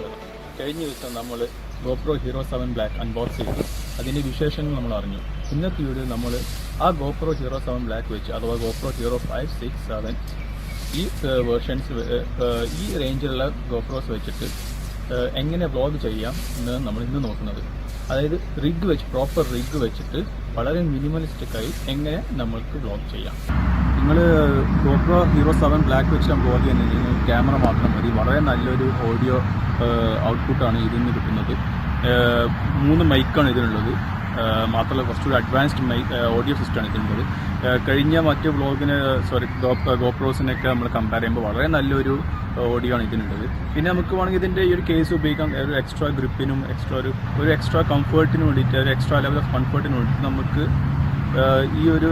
സ്വാഗതം. കഴിഞ്ഞ ദിവസം നമ്മൾ GoPro Hero 7 Black അൺബോക്സ് ചെയ്തു. അതിൻ്റെ വിശേഷങ്ങൾ നമ്മൾ അറിഞ്ഞു. ഇന്നത്തെ വീഡിയോ നമ്മൾ ആ GoPro Hero 7 Black വെച്ച് അഥവാ GoPro Hero 5, 6, 7 ഈ വേർഷൻസ് ഈ റേഞ്ചിലുള്ള GoPros വെച്ചിട്ട് എങ്ങനെ വ്ളോഗ് ചെയ്യാം എന്നാണ് നമ്മൾ ഇന്ന് നോക്കുന്നത്. അതായത് പ്രോപ്പർ റിഗ് വെച്ചിട്ട് വളരെ മിനിമലിസ്റ്റിക്കായി എങ്ങനെ നമ്മൾക്ക് വ്ളോഗ് ചെയ്യാം. നിങ്ങൾ GoPro Hero 7 Black വെച്ച് വ്ളോഗ് ചെയ്യുന്നതിന് ക്യാമറ മാത്രം മതി. വളരെ നല്ലൊരു ഓഡിയോ ഔട്ട്പുട്ടാണ് ഇതിൽ നിന്ന് കിട്ടുന്നത്. 3 മൈക്കാണ് ഇതിനുള്ളത്. മാത്രമല്ല കുറച്ചുകൂടി അഡ്വാൻസ്ഡ് ഓഡിയോ സിസ്റ്റമാണ് ഇതിനുള്ളത്. കഴിഞ്ഞ മറ്റ് GoProsനൊക്കെ നമ്മൾ കമ്പയർ ചെയ്യുമ്പോൾ വളരെ നല്ലൊരു ഓഡിയോ ആണ് ഇതിനുള്ളത്. പിന്നെ നമുക്ക് വേണമെങ്കിൽ ഇതിൻ്റെ ഈ ഒരു കേസ് ഉപയോഗിക്കാം. ഒരു എക്സ്ട്രാ ഗ്രിപ്പിനും ഒരു എക്സ്ട്രാ കംഫർട്ടിനും വേണ്ടിയിട്ട്, ഒരു എക്സ്ട്രാ ലെവൽ ഓഫ് കംഫർട്ടിന് വേണ്ടിയിട്ട് നമുക്ക് ഈ ഒരു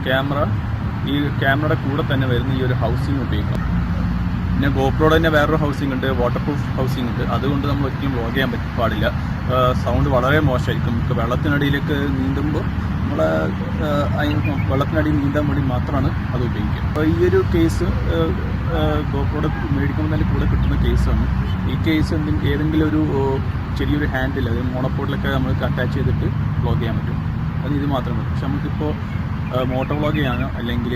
ക്യാമറയുടെ കൂടെ തന്നെ വരുന്ന ഈ ഒരു ഹൗസിങ് ഉപയോഗിക്കാം. പിന്നെ GoProയുടെ തന്നെ വേറൊരു ഹൗസിംഗ് ഉണ്ട്, വാട്ടർ പ്രൂഫ് ഹൗസിംഗ് ഉണ്ട്. അതുകൊണ്ട് നമ്മൾ ഒരിക്കലും വ്ളോഗ് ചെയ്യാൻ പാടില്ല. സൗണ്ട് വളരെ മോശമായിരിക്കും. നമുക്ക് വെള്ളത്തിനടിയിലേക്ക് നീന്തുമ്പോൾ വെള്ളത്തിനടിയിൽ നീന്താൻ വേണ്ടി മാത്രമാണ് അത് ഉപയോഗിക്കുക. അപ്പോൾ ഈ ഒരു കേസ് GoProയുടെ മേടിക്കുമ്പോൾ തന്നെ കൂടെ കിട്ടുന്ന കേസാണ്. ഈ കേസ് ഏതെങ്കിലും ഒരു ചെറിയൊരു ഹാൻഡിൽ, അതായത് മോണോപോഡിലൊക്കെ നമുക്ക് അറ്റാച്ച് ചെയ്തിട്ട് വ്ളോഗ് ചെയ്യാൻ പറ്റും. അത് ഇത് മാത്രമേ. പക്ഷെ നമുക്കിപ്പോൾ മോട്ടോ വ്ളോഗ് ചെയ്യാനോ അല്ലെങ്കിൽ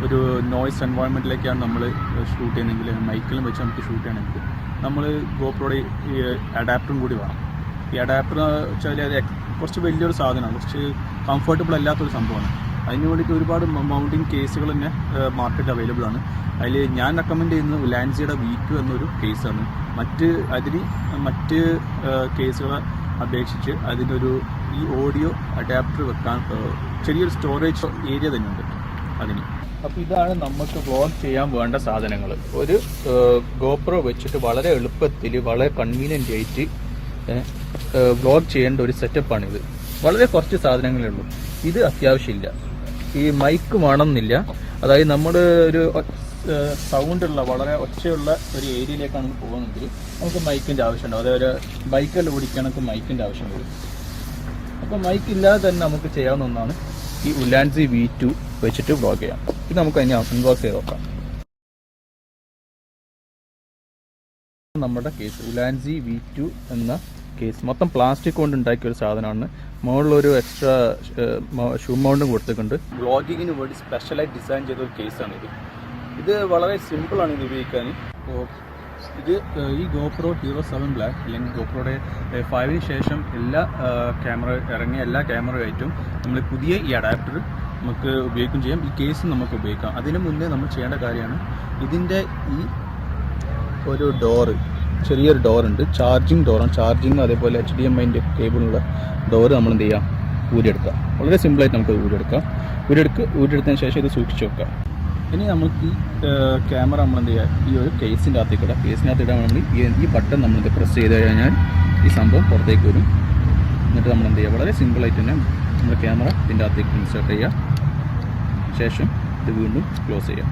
ഒരു നോയ്സ് എൻവയോൺമെൻറ്റിലേക്കാണ് നമ്മൾ ഷൂട്ട് ചെയ്യുന്നതെങ്കിൽ, മൈക്കിലും വെച്ച് നമുക്ക് ഷൂട്ട് ചെയ്യണമെങ്കിൽ നമ്മൾ GoProയുടെ ഈ അഡാപ്റ്ററും കൂടി വേണം. ഈ അഡാപ്റ്റർ വെച്ചാൽ അത് കുറച്ച് വലിയൊരു സാധനമാണ്, കുറച്ച് കംഫർട്ടബിൾ അല്ലാത്തൊരു സംഭവമാണ്. അതിന് വേണ്ടിയിട്ട് ഒരുപാട് മൗണ്ടിങ് കേസുകൾ തന്നെ മാർക്കറ്റ് അവൈലബിൾ ആണ്. അതിൽ ഞാൻ റെക്കമെൻഡ് ചെയ്യുന്നത് ലാൻസിയുടെ V2 എന്നൊരു കേസാണ്. മറ്റ് കേസുകളെ അപേക്ഷിച്ച് അതിനൊരു ഈ ഓഡിയോ അഡാപ്റ്റർ വെക്കാൻ ചെറിയൊരു സ്റ്റോറേജ് ഏരിയ തന്നെയുണ്ട് അതിന്. അപ്പോൾ ഇതാണ് നമുക്ക് വ്ളോഗ് ചെയ്യാൻ വേണ്ട സാധനങ്ങൾ. ഒരു GoPro വെച്ചിട്ട് വളരെ എളുപ്പത്തിൽ വളരെ കൺവീനിയൻ്റ് ആയിട്ട് വ്ളോഗ് ചെയ്യേണ്ട ഒരു സെറ്റപ്പാണിത്. വളരെ കുറച്ച് സാധനങ്ങളേ ഉള്ളൂ. ഇത് അത്യാവശ്യമില്ല. ഈ മൈക്ക് വേണമെന്നില്ല. അതായത് നമ്മൾ ഒരു സൗണ്ടുള്ള വളരെ ഒച്ചയുള്ള ഒരു ഏരിയയിലേക്കാണ് പോകുന്നതെങ്കിൽ നമുക്ക് മൈക്കിൻ്റെ ആവശ്യമുണ്ട്. അതായത് ബൈക്കെല്ലാം ഓടിക്കണക്ക് മൈക്കിൻ്റെ ആവശ്യം വരും. അപ്പോൾ മൈക്ക് ഇല്ലാതെ തന്നെ നമുക്ക് ചെയ്യാവുന്ന ഒന്നാണ് ഈ ഉലാൻസി V2 വെച്ചിട്ട് വ്ളോഗ് ചെയ്യാം. ഇത് നമുക്ക് അതിനെ അൺബോക്സ് ചെയ്ത് നോക്കാം. നമ്മുടെ കേസ് ഉലാൻസി V2 എന്ന കേസ് മൊത്തം പ്ലാസ്റ്റിക് കൊണ്ട് ഉണ്ടാക്കിയ ഒരു സാധനമാണ്. മുകളിലൊരു എക്സ്ട്രാ ഷൂ മൗണ്ടും കൊടുത്തിട്ടുണ്ട്. വ്ളോഗിങ്ങിന് വേണ്ടി സ്പെഷ്യലായി ഡിസൈൻ ചെയ്ത ഒരു കേസാണ് ഇത് വളരെ സിമ്പിളാണ് ഇത് ഉപയോഗിക്കാൻ. അപ്പോൾ ഈ GoPro Hero 7 Black അല്ലെങ്കിൽ GoProയുടെ 5ന് ശേഷം ഇറങ്ങിയ എല്ലാ ക്യാമറയായിട്ടും നമ്മൾ പുതിയ ഈ അഡാപ്റ്റർ നമുക്ക് ഉപയോഗിക്കുകയും ചെയ്യാം. ഈ കേസും നമുക്ക് ഉപയോഗിക്കാം. അതിന് മുന്നേ നമ്മൾ ചെയ്യേണ്ട കാര്യമാണ് ഇതിൻ്റെ ഈ ഒരു ചെറിയൊരു ഡോറുണ്ട്, ചാർജിങ് ഡോറാണ്. ചാർജിങ് അതേപോലെ HDMI കേബിളുള്ള ഡോറ് നമ്മൾ എന്ത് ചെയ്യാം, ഊരിയെടുക്കാം. വളരെ സിമ്പിളായിട്ട് നമുക്ക് ഊരിയെടുത്തതിന് ശേഷം ഇത് സൂക്ഷിച്ച് വെക്കാം. ഇനി നമുക്ക് ഈ ക്യാമറ നമ്മൾ എന്ത് ചെയ്യുക, ഈ ഒരു കേസിനകത്ത് ഇടാൻ നമ്മൾ ഈ ബട്ടൺ നമ്മളിത് പ്രസ് ചെയ്ത് കഴിഞ്ഞാൽ ഈ സംഭവം പുറത്തേക്ക് വരും. എന്നിട്ട് നമ്മൾ എന്ത് ചെയ്യുക, വളരെ സിമ്പിളായിട്ട് തന്നെ നമ്മൾ ക്യാമറ ഇതിൻ്റെ അകത്തേക്ക് ഇൻസേർട്ട് ചെയ്യുക. ശേഷം ഇത് വീണ്ടും ക്ലോസ് ചെയ്യുക.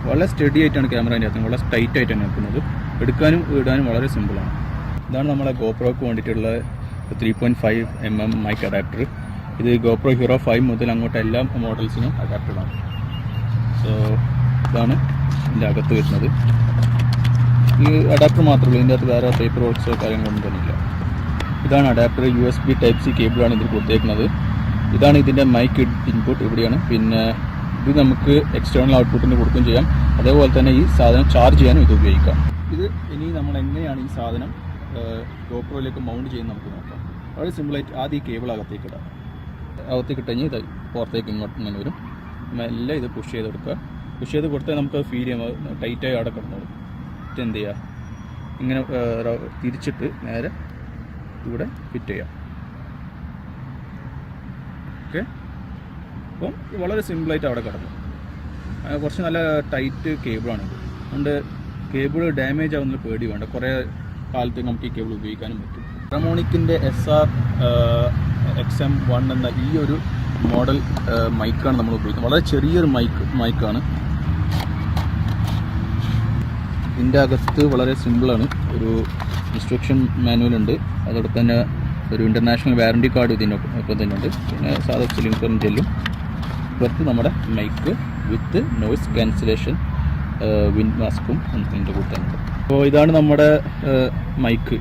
വളരെ സ്റ്റഡി ആയിട്ടാണ് ക്യാമറേൻ്റെ അകത്ത്, വളരെ ടൈറ്റ് ആയിട്ടാണ് നിൽക്കുന്നത്. എടുക്കാനും ഇടാനും വളരെ സിമ്പിളാണ്. ഇതാണ് നമ്മളെ GoProക്ക് വേണ്ടിയിട്ടുള്ള 3.5mm മൈക്ക് അഡാപ്റ്റർ. ഇത് GoPro Hero 5 മുതൽ അങ്ങോട്ട് എല്ലാ മോഡൽസിനും അഡാപ്റ്ററാണ്. സോ ഇതാണ് ഇതിൻ്റെ അകത്ത് വരുന്നത്. ഈ അഡാപ്റ്റർ മാത്രമേ ഉള്ളൂ. ഇതിൻ്റെ അകത്ത് വേറെ പേപ്പർ വർക്ക്സോ കാര്യങ്ങളൊന്നും തന്നെ ഇല്ല. ഇതാണ് അഡാപ്റ്റർ. USB Type-C കേബിളാണ് ഇതിൽ കൊടുത്തേക്കുന്നത്. ഇതാണ് ഇതിൻ്റെ മൈക്ക് ഇൻപുട്ട് ഇവിടെയാണ്. പിന്നെ ഇത് നമുക്ക് എക്സ്റ്റേണൽ ഔട്ട്പുട്ടിന് കൊടുക്കുകയും ചെയ്യാം. അതേപോലെ തന്നെ ഈ സാധനം ചാർജ് ചെയ്യാനും ഇത് ഉപയോഗിക്കാം. ഇത് ഇനി നമ്മൾ എങ്ങനെയാണ് ഈ സാധനം GoProയിലേക്ക് മൗണ്ട് ചെയ്യുന്നത് നമുക്ക് നോക്കാം. വളരെ സിമ്പിളായിട്ട് ആദ്യം ഈ കേബിൾ അകത്തേക്ക് കഴിഞ്ഞാൽ ഇത് പുറത്തേക്ക് ഇങ്ങനെ വരും. മെല്ലെ ഇത് പുഷ് ചെയ്ത് കൊടുത്താൽ നമുക്ക് ഫീൽ ചെയ്യാം ടൈറ്റായി അവിടെ കിടന്നോളും. എന്ത് ചെയ്യുക, ഇങ്ങനെ തിരിച്ചിട്ട് നേരെ ഇവിടെ ഫിറ്റ് ചെയ്യാം. ഓക്കെ, അപ്പം വളരെ സിമ്പിളായിട്ട് അവിടെ കിടന്നു. കുറച്ച് നല്ല ടൈറ്റ് കേബിളാണിത്. അതുകൊണ്ട് കേബിൾ ഡാമേജ് ആവുന്ന പേടി വേണ്ട. കുറേ കാലത്തേക്ക് നമുക്ക് ഈ കേബിൾ ഉപയോഗിക്കാനും പറ്റും. ഹാർമോണിക്കിൻ്റെ SR-XM1 എന്ന ഈ ഒരു മോഡൽ മൈക്കാണ് നമ്മൾ ഉപയോഗിക്കുന്നത്. വളരെ ചെറിയൊരു മൈക്കാണ്. ഇതിൻ്റെ അകത്ത് വളരെ സിമ്പിളാണ്. ഒരു ഇൻസ്ട്രക്ഷൻ മാനുവലുണ്ട്. അതോടൊപ്പം തന്നെ ഒരു ഇൻ്റർനാഷണൽ വാറണ്ടി കാർഡ് ഇതിനൊപ്പം തന്നെ ഉണ്ട്. പിന്നെ സാധാ സിലിണ്ടറും ജെല്ലും. പുറത്ത് നമ്മുടെ മൈക്ക് വിത്ത് നോയ്സ് ക്യാൻസലേഷൻ വിൻഡ് മാസ്കും ഇതിൻ്റെ കൂടെ തന്നെ ഉണ്ട്. അപ്പോൾ ഇതാണ് നമ്മുടെ മൈക്ക്.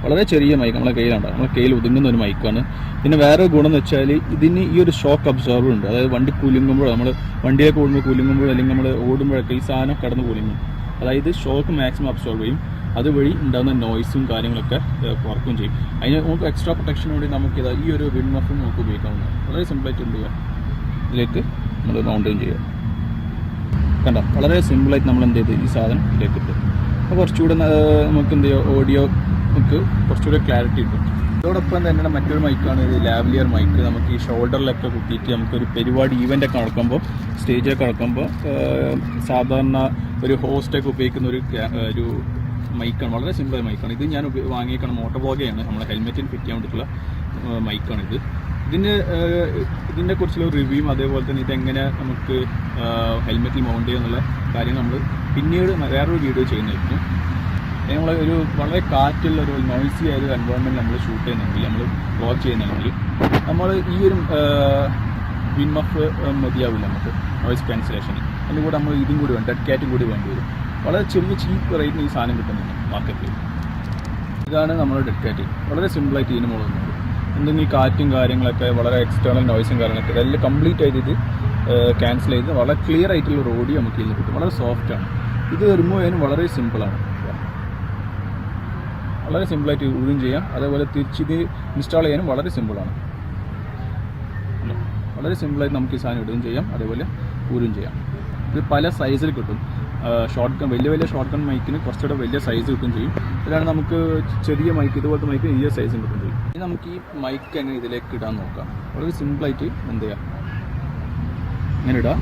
വളരെ ചെറിയ മൈക്ക്, നമ്മളെ കയ്യിലുണ്ട്, നമ്മളെ കയ്യിൽ ഒതുങ്ങുന്ന ഒരു മൈക്കാണ്. പിന്നെ വേറെ ഗുണം എന്ന് വെച്ചാൽ ഇതിന് ഈ ഒരു ഷോക്ക് അബ്സോർവർ ഉണ്ട്. അതായത് വണ്ടി കുലുങ്ങുമ്പോൾ, നമ്മൾ വണ്ടിയൊക്കെ ഓടുമ്പോൾ കുലുങ്ങുമ്പോൾ അല്ലെങ്കിൽ നമ്മൾ ഓടുമ്പോഴൊക്കെ ഈ സാധനം കടന്ന് കുലുങ്ങും. അതായത് ഷോക്ക് മാക്സിമം അബ്സോർവ് ചെയ്യും. അതുവഴി ഉണ്ടാകുന്ന നോയ്സും കാര്യങ്ങളൊക്കെ കുറക്കുകയും ചെയ്യും. അതിന് നമുക്ക് എക്സ്ട്രാ പ്രൊട്ടക്ഷന് വേണ്ടി നമുക്കിത് ഈ ഒരു വിൻഡ് മഫും നമുക്ക് ഉപയോഗിക്കാവുന്നതാണ്. വളരെ സിമ്പിളായിട്ട് എന്ത് ചെയ്യുക, ഇതിലേക്ക് നമ്മൾ മൗണ്ടും ചെയ്യുക. കണ്ടോ, വളരെ സിമ്പിളായിട്ട് നമ്മൾ എന്ത് ചെയ്ത് ഈ സാധനം ഇതിലേക്ക് ഇട്ട് അപ്പോൾ കുറച്ചുകൂടെ നമുക്ക് എന്ത് ചെയ്യുക, ഓഡിയോ നമുക്ക് കുറച്ചുകൂടെ ക്ലാരിറ്റി കിട്ടും. അതോടൊപ്പം തന്നെ മറ്റൊരു മൈക്കാണ് ഇത്, ലാവലിയർ മൈക്ക്. നമുക്ക് ഈ ഷോൾഡറിലൊക്കെ കുത്തിയിട്ട് നമുക്കൊരു പരിപാടി ഈവൻ്റൊക്കെ നടക്കുമ്പോൾ, സ്റ്റേജൊക്കെ നടക്കുമ്പോൾ സാധാരണ ഒരു ഹോസ്റ്റൊക്കെ ഉപയോഗിക്കുന്ന ഒരു മൈക്കാണ്. വളരെ സിമ്പിൾ മൈക്കാണ് ഇത്. ഞാൻ വാങ്ങിയേക്കാണ്, മോട്ടോ ബ്ലോഗയാണ്, നമ്മളെ ഹെൽമെറ്റിന് ഫിറ്റ് ചെയ്യാൻ വേണ്ടിയിട്ടുള്ള മൈക്കാണിത്. ഇതിനെ കുറിച്ചുള്ള റിവ്യൂയും അതേപോലെ തന്നെ ഇതെങ്ങനെ നമുക്ക് ഹെൽമെറ്റിൽ മൗണ്ട് ചെയ്യുന്നുള്ള കാര്യങ്ങൾ നമ്മൾ പിന്നീട് വേറൊരു വീഡിയോ ചെയ്യുന്നതായിരിക്കും. നമ്മൾ ഒരു വളരെ കാറ്റുള്ള ഒരു നോയ്സി ആയ ഒരു എൻവയോൺമെൻറ്റ് നമ്മൾ ഷൂട്ട് ചെയ്യുന്നെങ്കിൽ, നമ്മൾ വ്ലോഗ് ചെയ്യുന്നെങ്കിൽ നമ്മൾ ഈ ഒരു വിൻഡ് മഫ് മതിയാവില്ല നമുക്ക് നോയ്സ് ക്യാൻസലേഷന്. അതിൻ്റെ കൂടെ നമ്മൾ ഇതും കൂടി വേണം, ഡെഡ് ക്യാറ്റും കൂടി വേണ്ടി വരും. വളരെ ചെറിയ ചീപ്പ് റേറ്റിന് ഈ സാധനം കിട്ടുന്നുണ്ട് മാർക്കറ്റിൽ. ഇതാണ് നമ്മുടെ ഡെഡ് ക്യാറ്റ്. വളരെ സിമ്പിളായിട്ട് ഇതിന് മുകളിൽ നിന്നുണ്ട്. എന്തെങ്കിലും കാറ്റും കാര്യങ്ങളൊക്കെ, വളരെ എക്സ്റ്റേണൽ നോയ്സും കാര്യങ്ങളൊക്കെ ഇതെല്ലാം കംപ്ലീറ്റ് ആയിട്ട് ഇത് ക്യാൻസൽ ചെയ്ത് വളരെ ക്ലിയർ ആയിട്ടുള്ള ഒരു ഓഡിയോ നമുക്ക് ഇതിൽ കിട്ടും. വളരെ സോഫ്റ്റാണ് ഇത്. റിമൂവ് ചെയ്യാനും വളരെ സിമ്പിളാണ്, വളരെ സിമ്പിളായിട്ട് യൂസും ചെയ്യാം. അതേപോലെ തിരിച്ചിത് ഇൻസ്റ്റാൾ ചെയ്യാനും വളരെ സിമ്പിളാണ്. വളരെ സിമ്പിളായിട്ട് നമുക്ക് ഈ സാധനം ഇടുകയും ചെയ്യാം, അതേപോലെ ഊരും ചെയ്യാം. ഇത് പല സൈസിൽ കിട്ടും. ഷോർട്ട് ഗൺ, വലിയ ഷോർട്ട് ഗൺ മൈക്കിന് കുറച്ചുകൂടെ വലിയ സൈസ് കിട്ടും ചെയ്യും. ഇതാണ് നമുക്ക് ചെറിയ മൈക്ക്, ഇതുപോലത്തെ മൈക്ക് ഈ സൈസും കിട്ടും ചെയ്യും. ഇനി നമുക്ക് ഈ മൈക്ക് എങ്ങനെ ഇതിലേക്ക് ഇടാൻ നോക്കാം. വളരെ സിമ്പിളായിട്ട് എന്ത് ചെയ്യാം, ഇങ്ങനെ ഇടാം.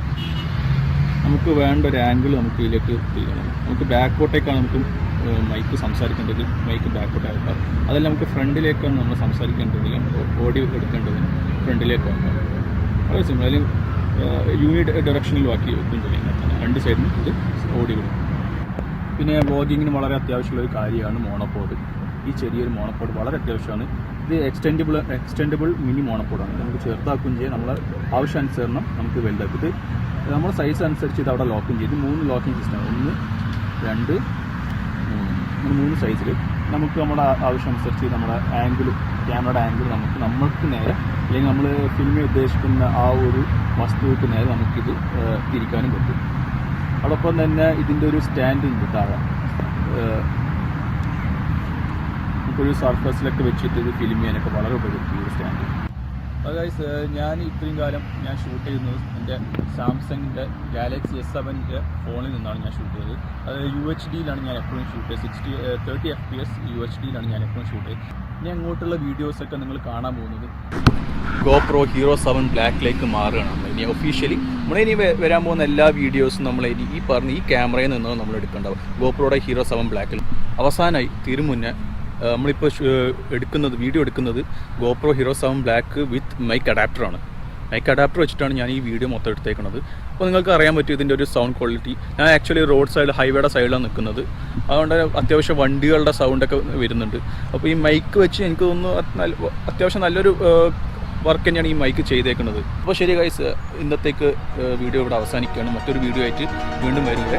നമുക്ക് വേണ്ട ഒരു ആംഗിൾ നമുക്ക് ഇതിലേക്ക് ചെയ്യണം. നമുക്ക് ബാക്കോട്ടേക്കാണ് നമുക്ക് മൈക്ക് സംസാരിക്കേണ്ടത്, മൈക്ക് ബാക്കോട്ടാക്കാം. അതെല്ലാം നമുക്ക് ഫ്രണ്ടിലേക്കാണ് നമ്മൾ സംസാരിക്കേണ്ടതിൽ, ഓഡിയോ എടുക്കേണ്ടതിന് ഫ്രണ്ടിലേക്കാണ്. വളരെ സിമ്പിൾ. അതിൽ യൂണിറ്റ് ഡയറക്ഷനിൽ ആക്കി വെക്കും ചെയ്യുന്നത്, രണ്ട് സൈഡിലും ഇത് ഓഡിയോ കൊടുക്കും. പിന്നെ വ്ലോഗിങ്ങിന് വളരെ അത്യാവശ്യമുള്ള ഒരു കാര്യമാണ് മോണോപോഡ്. ഈ ചെറിയൊരു മോണോപോഡ് വളരെ അത്യാവശ്യമാണ്. ഇത് എക്സ്റ്റെൻഡബിൾ മിനി മോണോപോഡാണ്. നമുക്ക് ചെറുതാക്കുകയും ചെയ്യാം, നമ്മളെ ആവശ്യാനുസരണം നമുക്ക് വലുതാക്കും. ഇത് നമ്മുടെ സൈസ് അനുസരിച്ച് ഇത് അവിടെ ലോക്കും ചെയ്ത് 3 ലോക്കിംഗ് സിസ്റ്റമാണ്. 1, 2, 3 3 സൈസിൽ നമുക്ക് നമ്മുടെ ആവശ്യമനുസരിച്ച് നമ്മുടെ ആംഗിൾ, ക്യാമറയുടെ ആംഗിൾ നമ്മൾക്ക് നേരെ, അല്ലെങ്കിൽ നമ്മൾ ഫിലിമിൽ ഉദ്ദേശിക്കുന്ന ആ ഒരു വസ്തുവിക്ക് നേരെ നമുക്കിത് തിരിക്കാനും പറ്റും. അതോടൊപ്പം തന്നെ ഇതിൻ്റെ ഒരു സ്റ്റാൻഡ് ഉണ്ട് താഴെ, നമുക്കൊരു സർഫസിലൊക്കെ വെച്ചിട്ട് ഇത് ഫിലിം ചെയ്യാനൊക്കെ വളരെ ഉപകരിക്കും ഈ ഒരു സ്റ്റാൻഡ്. ഗൈസ്, ഞാൻ ഇത്രയും കാലം ഞാൻ ഷൂട്ട് ചെയ്യുന്നത് എൻ്റെ സാംസങ്ങിൻ്റെ ഗാലക്സി S7 ഫോണിൽ നിന്നാണ് ഞാൻ ഷൂട്ട് ചെയ്തത്. അത് UHDയിലാണ് ഞാൻ എപ്പോഴും ഷൂട്ട് ചെയ്തത്. 30 FPS UHDയിലാണ് ഞാൻ എപ്പോഴും ഷൂട്ട് ചെയ്തത്. ഇനി അങ്ങോട്ടുള്ള വീഡിയോസൊക്കെ നിങ്ങൾ കാണാൻ പോകുന്നത് GoPro Hero 7 ബ്ലാക്കിലേക്ക് മാറുകയാണ്. നമ്മൾ ഇനി ഒഫീഷ്യലി നമ്മളിനി വരാൻ പോകുന്ന എല്ലാ വീഡിയോസും നമ്മൾ ഇനി ഈ പറഞ്ഞ ഈ ക്യാമറയിൽ നിന്നാണ് നമ്മൾ എടുക്കേണ്ടത്. GoProയുടെ Hero 7 ബ്ലാക്കിൽ. അവസാനമായി മുന്നേ നമ്മളിപ്പോൾ വീഡിയോ എടുക്കുന്നത് GoPro Hero 7 black with mic അഡാപ്റ്ററാണ്. മൈക്ക് അഡാപ്റ്റർ വെച്ചിട്ടാണ് ഞാൻ ഈ വീഡിയോ മൊത്തം എടുത്തേക്കുന്നത്. അപ്പോൾ നിങ്ങൾക്ക് അറിയാൻ പറ്റും ഇതിൻ്റെ ഒരു സൗണ്ട് ക്വാളിറ്റി. ഞാൻ ആക്ച്വലി റോഡ് സൈഡ്, ഹൈവേയുടെ സൈഡിലാണ് നിൽക്കുന്നത്. അതുകൊണ്ട് അത്യാവശ്യം വണ്ടികളുടെ സൗണ്ടൊക്കെ വരുന്നുണ്ട്. അപ്പോൾ ഈ മൈക്ക് വെച്ച് എനിക്ക് തോന്നുന്നു അത്യാവശ്യം നല്ലൊരു വർക്ക് തന്നെയാണ് ഈ മൈക്ക് ചെയ്തേക്കുന്നത്. അപ്പോൾ ശരി ഗൈസ്, ഇന്നത്തേക്ക് വീഡിയോ ഇവിടെ അവസാനിക്കുകയാണ്. മറ്റൊരു വീഡിയോ ആയിട്ട് വീണ്ടും വരുന്നത്.